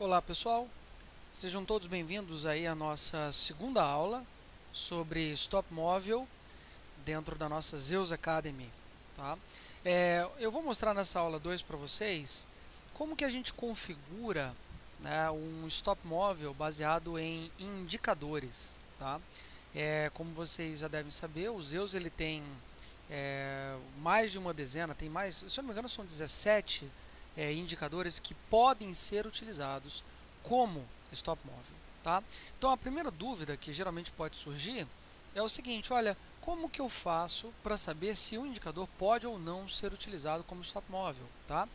Olá pessoal, sejam todos bem-vindos aí à nossa segunda aula sobre Stop Móvel dentro da nossa Zeus Academy. Tá? Eu vou mostrar nessa aula 2 para vocês como que a gente configura, né, um Stop Móvel baseado em indicadores. Tá? Como vocês já devem saber, o Zeus ele tem mais de uma dezena, tem mais, se eu não me engano são 17 indicadores que podem ser utilizados como stop móvel. Tá? Então a primeira dúvida que geralmente pode surgir é o seguinte: olha, como que eu faço para saber se um indicador pode ou não ser utilizado como stop móvel? Tá?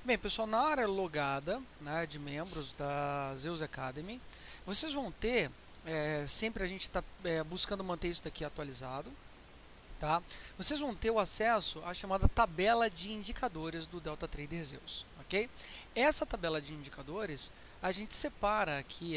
Bem, pessoal, na área logada, né, de membros da Zeus Academy, vocês vão ter, sempre a gente está buscando manter isso daqui atualizado. Tá? Vocês vão ter o acesso à chamada tabela de indicadores do DeltaTrader Zeus. Okay? Essa tabela de indicadores, a gente separa aqui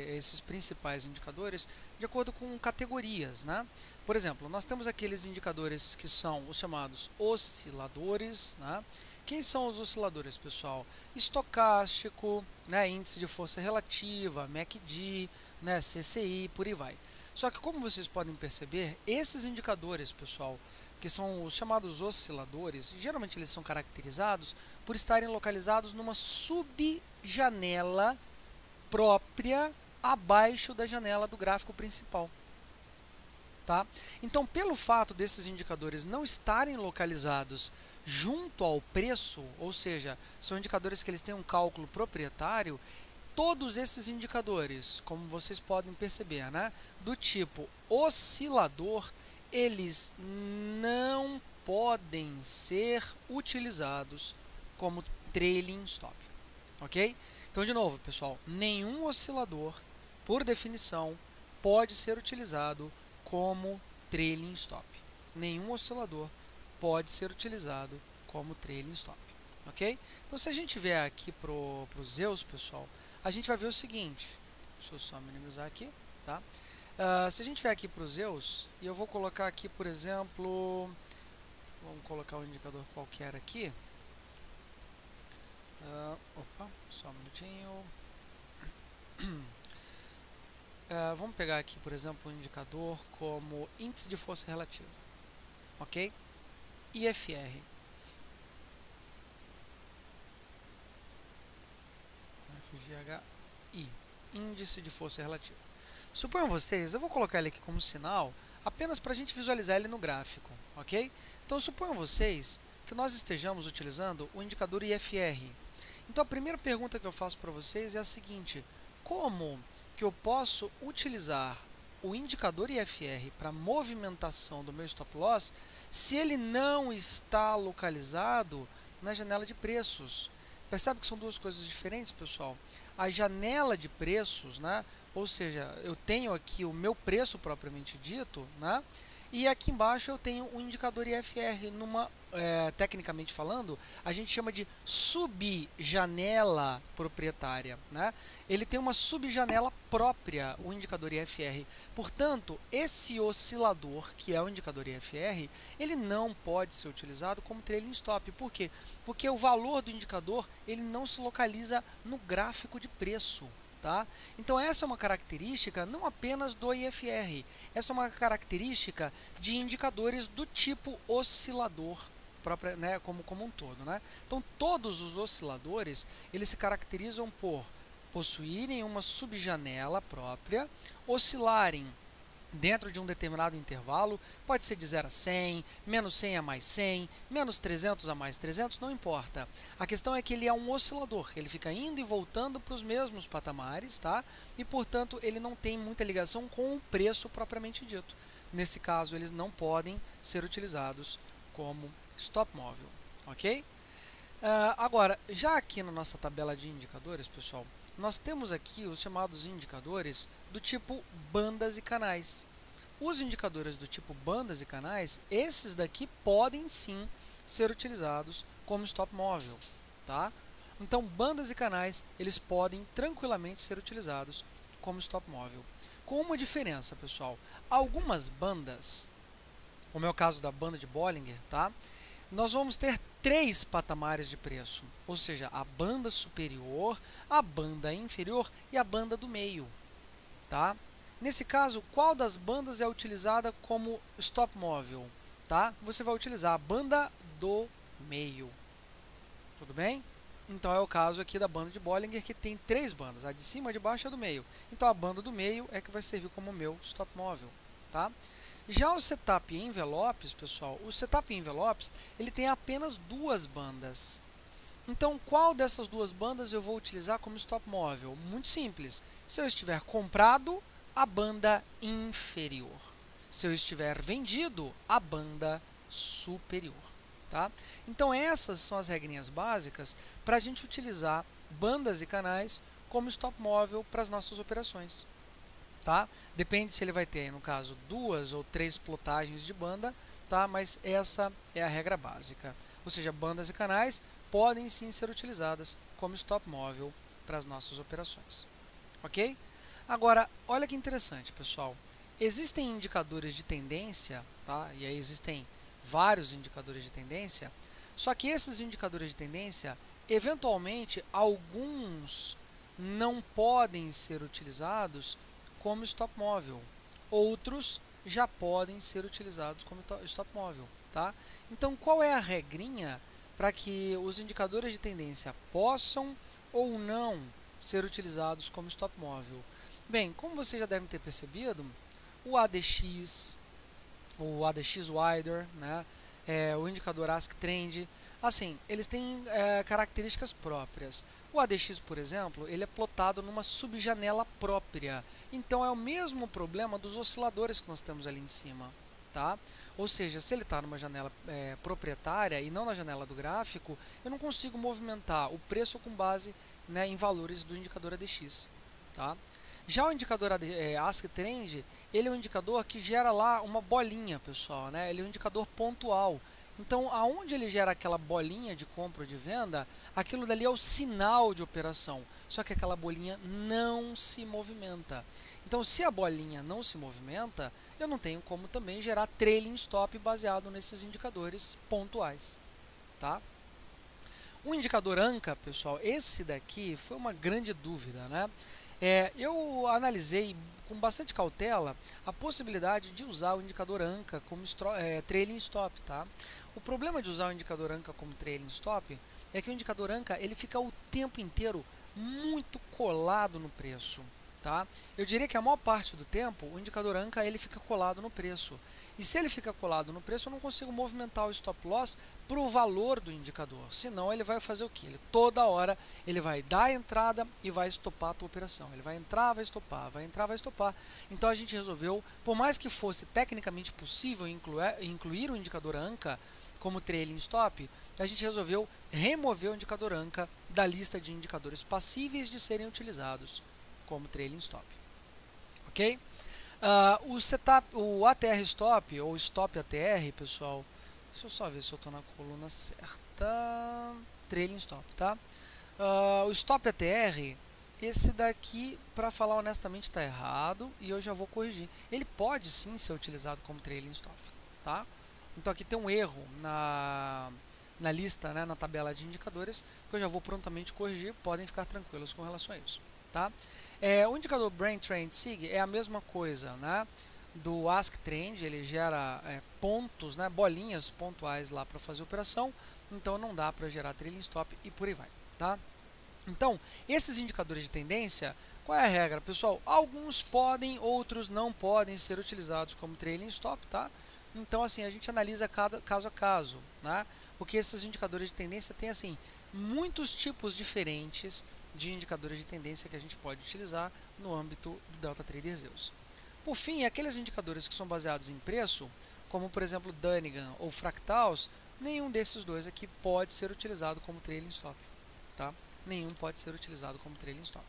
esses principais indicadores de acordo com categorias. Né? Por exemplo, nós temos aqueles indicadores que são os chamados osciladores. Né? Quem são os osciladores, pessoal? Estocástico, né? Índice de força relativa, MACD, né? CCI, por aí vai. Só que, como vocês podem perceber, esses indicadores, pessoal, que são os chamados osciladores, geralmente eles são caracterizados por estarem localizados numa subjanela própria abaixo da janela do gráfico principal. Tá? Então, pelo fato desses indicadores não estarem localizados junto ao preço, ou seja, são indicadores que eles têm um cálculo proprietário, todos esses indicadores, como vocês podem perceber, né, do tipo oscilador, eles não podem ser utilizados como trailing stop. Ok? Então, de novo, pessoal, nenhum oscilador, por definição, pode ser utilizado como trailing stop. Nenhum oscilador pode ser utilizado como trailing stop. Ok? Então, se a gente vier aqui para o Zeus, pessoal, a gente vai ver o seguinte. Deixa eu só minimizar aqui. Tá? Se a gente vier aqui para o Zeus, e eu vou colocar aqui, por exemplo, vamos colocar um indicador qualquer aqui. Opa, só um minutinho. Vamos pegar aqui, por exemplo, um indicador como índice de força relativa. Ok? IFR. FGHI, índice de força relativa. Suponham vocês, eu vou colocar ele aqui como sinal, apenas para a gente visualizar ele no gráfico, ok? Então, suponham vocês que nós estejamos utilizando o indicador IFR. Então, a primeira pergunta que eu faço para vocês é a seguinte: como que eu posso utilizar o indicador IFR para movimentação do meu stop loss se ele não está localizado na janela de preços? Percebe que são duas coisas diferentes, pessoal? A janela de preços, né? Ou seja, eu tenho aqui o meu preço propriamente dito, né? E aqui embaixo eu tenho o indicador IFR. Tecnicamente falando, a gente chama de subjanela proprietária. Né? Ele tem uma subjanela própria, o indicador IFR. Portanto, esse oscilador, que é o indicador IFR, ele não pode ser utilizado como trailing stop. Por quê? Porque o valor do indicador ele não se localiza no gráfico de preço. Tá? Então, essa é uma característica não apenas do IFR, essa é uma característica de indicadores do tipo oscilador, própria, né, como um todo. Né? Então, todos os osciladores eles se caracterizam por possuírem uma subjanela própria, oscilarem dentro de um determinado intervalo, pode ser de 0 a 100, menos 100 a mais 100, menos 300 a mais 300, não importa. A questão é que ele é um oscilador, ele fica indo e voltando para os mesmos patamares, tá? E, portanto, ele não tem muita ligação com o preço propriamente dito. Nesse caso, eles não podem ser utilizados como stop móvel, ok? Agora, já aqui na nossa tabela de indicadores, pessoal, nós temos aqui os chamados indicadores do tipo bandas e canais. Os indicadores do tipo bandas e canais, esses daqui podem sim ser utilizados como stop móvel. Tá? Então, bandas e canais, eles podem tranquilamente ser utilizados como stop móvel. Com uma diferença, pessoal. Algumas bandas, como é o caso da banda de Bollinger, tá? Nós vamos ter 3 patamares de preço, ou seja, a banda superior, a banda inferior e a banda do meio. Tá? Nesse caso, qual das bandas é utilizada como stop móvel? Tá? Você vai utilizar a banda do meio. Tudo bem? Então é o caso aqui da banda de Bollinger, que tem 3 bandas, a de cima, a de baixo e a do meio. Então a banda do meio é que vai servir como meu stop móvel. Tá? Já o setup em envelopes, pessoal, o setup em envelopes ele tem apenas 2 bandas. Então, qual dessas 2 bandas eu vou utilizar como stop móvel? Muito simples. Se eu estiver comprado, a banda inferior. Se eu estiver vendido, a banda superior. Tá? Então, essas são as regrinhas básicas para a gente utilizar bandas e canais como stop móvel para as nossas operações. Tá? Depende se ele vai ter, no caso, 2 ou 3 plotagens de banda, tá? Mas essa é a regra básica. Ou seja, bandas e canais podem sim ser utilizadas como stop móvel para as nossas operações. Ok? Agora, olha que interessante, pessoal. Existem indicadores de tendência, tá? E aí existem vários indicadores de tendência, só que esses indicadores de tendência, eventualmente, alguns não podem ser utilizados como stop móvel. Outros já podem ser utilizados como stop móvel. Tá? Então, qual é a regrinha para que os indicadores de tendência possam ou não ser utilizados como stop móvel? Bem, como vocês já devem ter percebido, o ADX, o ADX Wider, né, o indicador Ask Trend, assim, eles têm características próprias. O ADX, por exemplo, ele é plotado numa subjanela própria. Então, é o mesmo problema dos osciladores que nós temos ali em cima. Tá? Ou seja, se ele está numa janela proprietária e não na janela do gráfico, eu não consigo movimentar o preço com base, né, em valores do indicador ADX. Tá? Já o indicador Ask Trend, ele é um indicador que gera lá uma bolinha, pessoal. Né? Ele é um indicador pontual. Então, aonde ele gera aquela bolinha de compra ou de venda, aquilo dali é o sinal de operação. Só que aquela bolinha não se movimenta. Então, se a bolinha não se movimenta, eu não tenho como também gerar trailing stop baseado nesses indicadores pontuais. Tá? O indicador ANCA, pessoal, esse daqui foi uma grande dúvida. Né? Eu analisei com bastante cautela a possibilidade de usar o indicador ANCA como trailing stop. Tá? O problema de usar o indicador ANCA como trailing stop é que o indicador ANCA ele fica o tempo inteiro muito colado no preço. Tá? Eu diria que a maior parte do tempo o indicador ANCA ele fica colado no preço. E se ele fica colado no preço, eu não consigo movimentar o stop loss para o valor do indicador. Senão ele vai fazer o quê? Ele, toda hora ele vai dar a entrada e vai estopar a tua operação. Ele vai entrar, vai estopar, vai entrar, vai estopar. Então a gente resolveu, por mais que fosse tecnicamente possível incluir o indicador ANCA como trailing stop, a gente resolveu remover o indicador ANCA da lista de indicadores passíveis de serem utilizados como trailing stop. Ok? O ATR stop, ou stop ATR, pessoal, deixa eu só ver se eu estou na coluna certa, trailing stop, tá? O stop ATR, esse daqui, para falar honestamente, está errado e eu já vou corrigir. Ele pode sim ser utilizado como trailing stop, tá? Então aqui tem um erro na lista, né, na tabela de indicadores, que eu já vou prontamente corrigir, podem ficar tranquilos com relação a isso. Tá? O indicador Brent Trend Sig é a mesma coisa, né, do Ask Trend, ele gera pontos, né, bolinhas pontuais lá para fazer a operação, então não dá para gerar trailing stop e por aí vai. Tá? Então, esses indicadores de tendência, qual é a regra, pessoal? Alguns podem, outros não podem ser utilizados como trailing stop, tá? Então, assim, a gente analisa caso a caso, né? Porque esses indicadores de tendência têm, assim, muitos tipos diferentes de indicadores de tendência que a gente pode utilizar no âmbito do Delta Trader Zeus. Por fim, aqueles indicadores que são baseados em preço, como, por exemplo, Dunnigan ou Fractals, nenhum desses dois aqui pode ser utilizado como trailing stop, tá? Nenhum pode ser utilizado como trailing stop.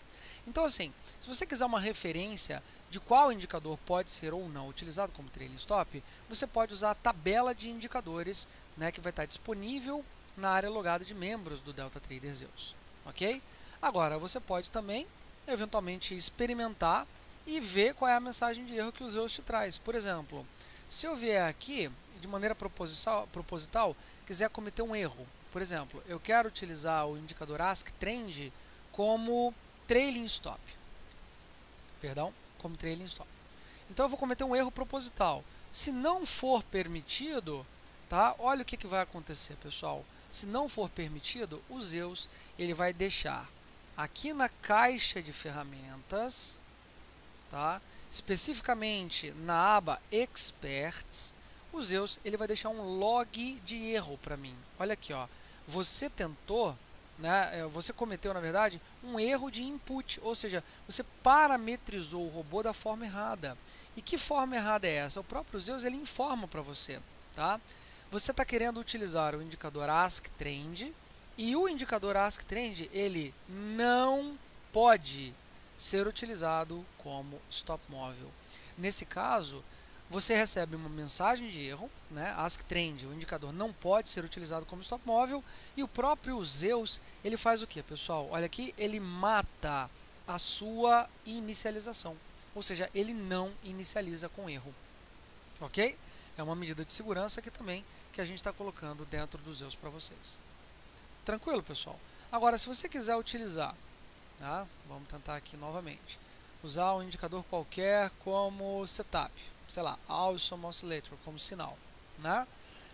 Então, assim, se você quiser uma referência de qual indicador pode ser ou não utilizado como trailing stop, você pode usar a tabela de indicadores, né, que vai estar disponível na área logada de membros do Delta Trader Zeus. Ok? Agora, você pode também, eventualmente, experimentar e ver qual é a mensagem de erro que o Zeus te traz. Por exemplo, se eu vier aqui, de maneira proposital, quiser cometer um erro, Por exemplo, eu quero utilizar o indicador Ask Trend como trailing stop. Perdão, como trailing stop. Então eu vou cometer um erro proposital. Se não for permitido, tá? Olha o que vai acontecer, pessoal. Se não for permitido, o Zeus ele vai deixar aqui na caixa de ferramentas, tá? Especificamente na aba Experts, o Zeus ele vai deixar um log de erro para mim. Olha aqui, ó. Você tentou, né, você cometeu, na verdade, um erro de input, ou seja, você parametrizou o robô da forma errada. E que forma errada é essa? O próprio Zeus ele informa para você, tá? Você está querendo utilizar o indicador Ask Trend e o indicador Ask Trend ele não pode ser utilizado como stop móvel. Nesse caso, você recebe uma mensagem de erro, né? Ask Trend, o indicador não pode ser utilizado como stop móvel, e o próprio Zeus, ele faz o que, pessoal? Olha aqui, ele mata a sua inicialização, ou seja, ele não inicializa com erro, ok? É uma medida de segurança aqui também que a gente está colocando dentro do Zeus para vocês. Tranquilo, pessoal? Agora, se você quiser utilizar, tá? Vamos tentar aqui novamente, usar um indicador qualquer como setup, sei lá, Awesome Oscillator como sinal, né?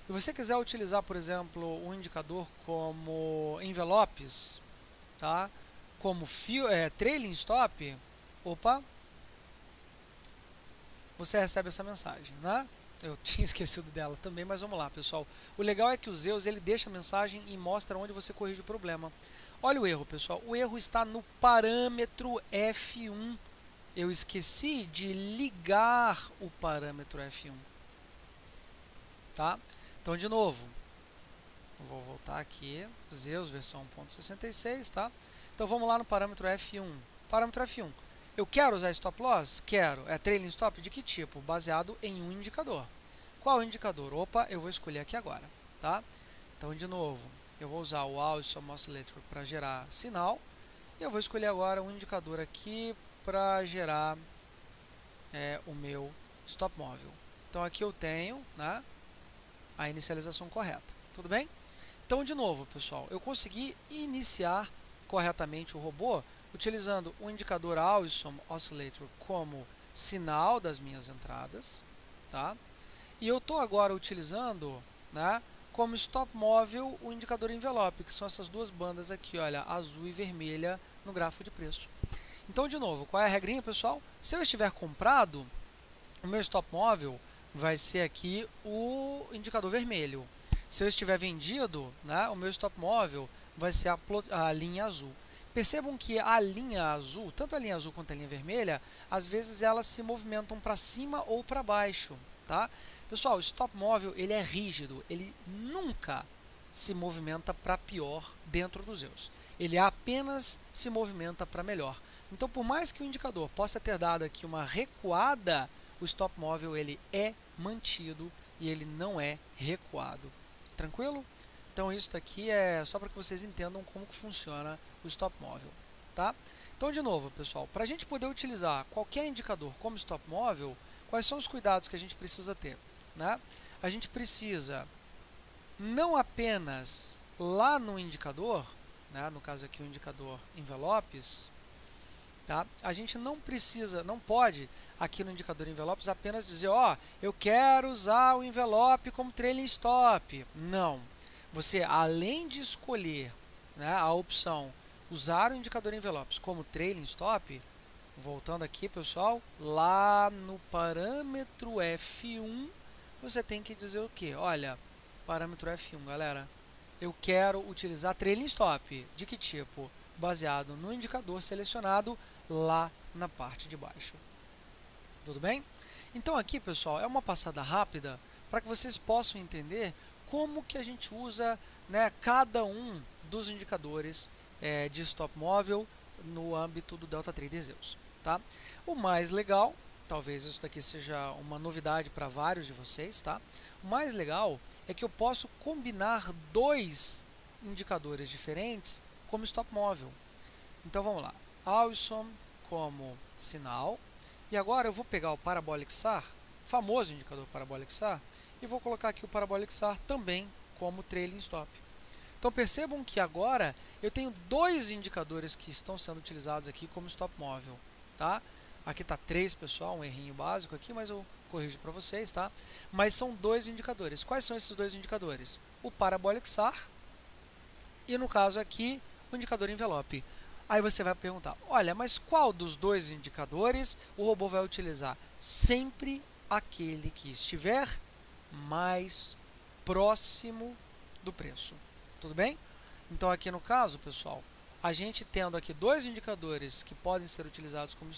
Se você quiser utilizar, por exemplo, um indicador como envelopes, tá? Como trailing stop, opa, você recebe essa mensagem, né? Eu tinha esquecido dela também, mas vamos lá, pessoal. O legal é que o Zeus ele deixa a mensagem e mostra onde você corrige o problema. Olha o erro, pessoal. O erro está no parâmetro F1. Eu esqueci de ligar o parâmetro F1. Tá? Então, de novo, vou voltar aqui, Zeus versão 1.66, tá? Então, vamos lá no parâmetro F1. Parâmetro F1. Eu quero usar stop loss? Quero. É trailing stop de que tipo? Baseado em um indicador. Qual indicador? Opa, eu vou escolher aqui agora, tá? Então, de novo, eu vou usar o Awesome Oscillator para gerar sinal. E eu vou escolher agora um indicador aqui para gerar o meu stop móvel. Então, aqui eu tenho, né, a inicialização correta. Tudo bem? Então, de novo, pessoal, eu consegui iniciar corretamente o robô utilizando o indicador Awesome Oscillator como sinal das minhas entradas, tá? E eu estou agora utilizando, né, como stop móvel o indicador envelope, que são essas duas bandas aqui, olha, azul e vermelha no gráfico de preço. Então, de novo, qual é a regrinha, pessoal? Se eu estiver comprado, o meu stop móvel vai ser aqui o indicador vermelho. Se eu estiver vendido, né, o meu stop móvel vai ser a linha azul. Percebam que a linha azul, tanto a linha azul quanto a linha vermelha, às vezes elas se movimentam para cima ou para baixo, tá? Pessoal, o stop móvel ele é rígido, ele nunca se movimenta para pior dentro dos Zeus. Ele apenas se movimenta para melhor. Então, por mais que o indicador possa ter dado aqui uma recuada, o stop móvel ele é mantido e ele não é recuado. Tranquilo? Então, isso daqui é só para que vocês entendam como que funciona o stop móvel, tá? Então, de novo, pessoal, para a gente poder utilizar qualquer indicador como stop móvel, quais são os cuidados que a gente precisa ter, né? A gente precisa não apenas lá no indicador, né, no caso aqui o indicador envelopes, tá? A gente não precisa, não pode aqui no indicador envelopes apenas dizer, ó, eu quero usar o envelope como trailing stop. Não. Você, além de escolher, né, a opção usar o indicador envelopes como trailing stop, voltando aqui, pessoal, lá no parâmetro F1, você tem que dizer o que? Olha, parâmetro F1, galera, eu quero utilizar trailing stop. De que tipo? Baseado no indicador selecionado lá na parte de baixo. Tudo bem? Então aqui, pessoal, é uma passada rápida para que vocês possam entender como que a gente usa, né, cada um dos indicadores de stop móvel no âmbito do DeltaTrader Zeus. Tá? O mais legal, talvez isso daqui seja uma novidade para vários de vocês, tá? O mais legal é que eu posso combinar dois indicadores diferentes como stop móvel. Então vamos lá, Awesome como sinal, e agora eu vou pegar o Parabolic SAR, famoso indicador Parabolic SAR, e vou colocar aqui o Parabolic SAR também como trailing stop. Então percebam que agora eu tenho dois indicadores que estão sendo utilizados aqui como stop móvel, tá? Aqui está 3, pessoal, um errinho básico aqui, mas eu corrijo para vocês, tá? Mas são dois indicadores. Quais são esses dois indicadores? O Parabolic SAR e, no caso aqui, o indicador envelope. Aí você vai perguntar, olha, mas qual dos dois indicadores o robô vai utilizar? Sempre aquele que estiver mais próximo do preço. Tudo bem? Então aqui no caso, pessoal, a gente tendo aqui dois indicadores que podem ser utilizados como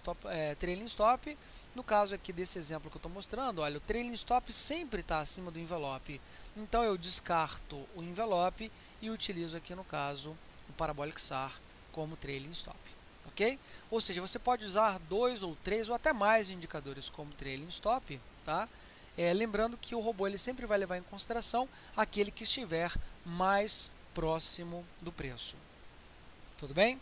trailing stop, no caso aqui desse exemplo que eu estou mostrando, olha, o trailing stop sempre está acima do envelope, então eu descarto o envelope e utilizo aqui no caso o Parabolic SAR como trailing stop, ok? Ou seja, você pode usar 2 ou 3 ou até mais indicadores como trailing stop, tá? Lembrando que o robô ele sempre vai levar em consideração aquele que estiver mais próximo do preço. Tudo bem?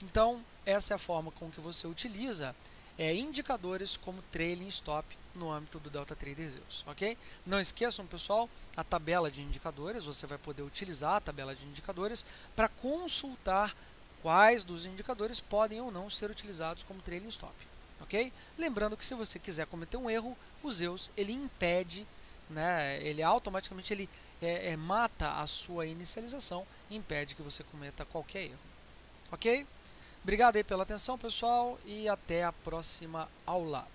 Então, essa é a forma com que você utiliza indicadores como trailing stop no âmbito do DeltaTrader Zeus, ok? Não esqueçam, pessoal, a tabela de indicadores, você vai poder utilizar a tabela de indicadores para consultar quais dos indicadores podem ou não ser utilizados como trailing stop, ok? Lembrando que se você quiser cometer um erro, o Zeus ele impede, né, ele automaticamente mata a sua inicialização e impede que você cometa qualquer erro. Ok? Obrigado aí pela atenção, pessoal, e até a próxima aula.